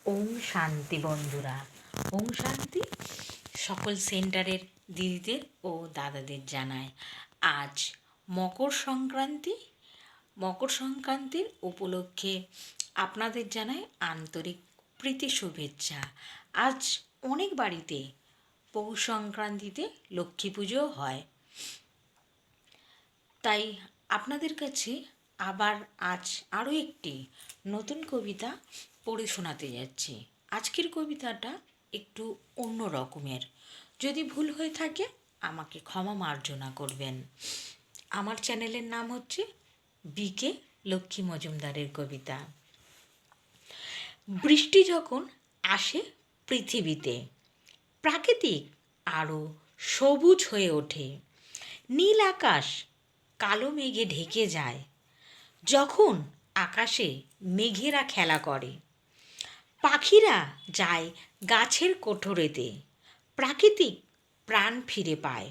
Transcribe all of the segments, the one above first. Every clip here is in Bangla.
ওম শান্তি বন্ধুরা। ওম শান্তি সকল সেন্টারের দিদিদের ও দাদাদের জানায় আজ মকর সংক্রান্তি। মকর সংক্রান্তির উপলক্ষে আপনাদের জানায় আন্তরিক প্রীতি শুভেচ্ছা। আজ অনেক বাড়িতে পৌষ সংক্রান্তিতে লক্ষ্মী পুজো হয়, তাই আপনাদের কাছে আবার আজ আরও একটি নতুন কবিতা পড়ে শোনাতে যাচ্ছি। আজকের কবিতাটা একটু অন্য রকমের। যদি ভুল হয়ে থাকে আমাকে ক্ষমা মার্জনা করবেন। আমার চ্যানেলের নাম হচ্ছে বিকে লক্ষ্মী মজুমদারের কবিতা। বৃষ্টি যখন আসে পৃথিবীতে, প্রাকৃতিক আরও সবুজ হয়ে ওঠে। নীল আকাশ কালো মেঘে ঢেকে যায়। যখন আকাশে মেঘেরা খেলা করে, পাখিরা যায় গাছের কোঠরেতে, প্রাকৃতিক প্রাণ ফিরে পায়।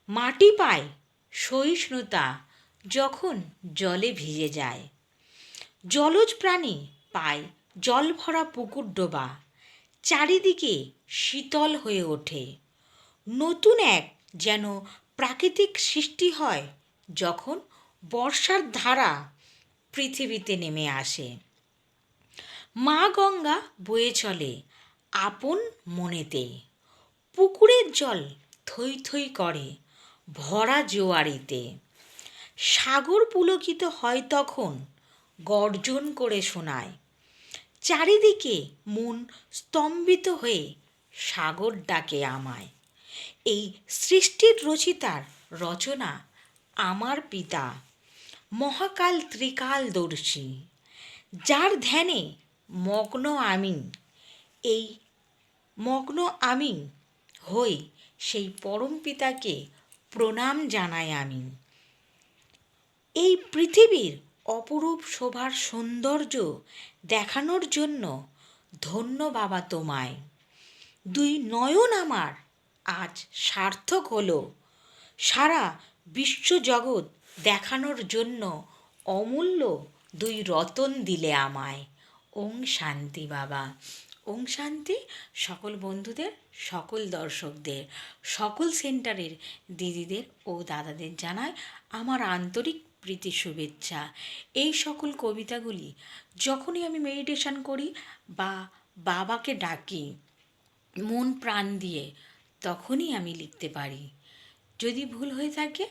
মাটি পায় সহিষ্ণুতা যখন জলে ভিজে যায়। জলজ প্রাণী পায় জল ভরা পুকুর ডোবা, চারিদিকে শীতল হয়ে ওঠে। নতুন এক যেন প্রাকৃতিক সৃষ্টি হয় যখন বর্ষার ধারা পৃথিবীতে নেমে আসে। মা গঙ্গা বয়ে চলে আপন মনেতে, পুকুরের জল থই থই করে ভরা জোয়ারিতে। সাগর পুলকিত হয় তখন গর্জন করে শোনায়। চারিদিকে মন স্তম্ভিত হয়ে সাগর ডাকে আমায়। এই সৃষ্টির রচিতার রচনা আমার পিতা, মহাকাল ত্রিকালদর্শী, যার ধ্যানে মগ্ন আমি। এই মগ্ন আমি হই সেই পরম পিতাকে প্রণাম জানাই আমি। এই পৃথিবীর অপরূপ শোভার সৌন্দর্য দেখানোর জন্য ধন্য বাবা তোমায়। দুই নয়ন আমার আজ সার্থক হলো, সারা বিশ্বজগৎ দেখানোর জন্য অমূল্য দুই রতন দিলে আমায়। ওম শান্তি বাবা। ওম শান্তি সকল বন্ধুদের, সকল দর্শকদের, সকল সেন্টারের দিদিদের ও দাদাদের জানায় আমার আন্তরিক প্রীতি শুভেচ্ছা। এই সকল কবিতাগুলি যখনই আমি মেডিটেশন করি বা বাবাকে ডাকি মন প্রাণ দিয়ে, তখনই আমি লিখতে পারি। যদি ভুল হয়ে থাকে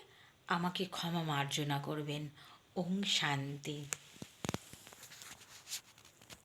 আমাকে ক্ষমা মার্জনা করবেন। ওম শান্তি।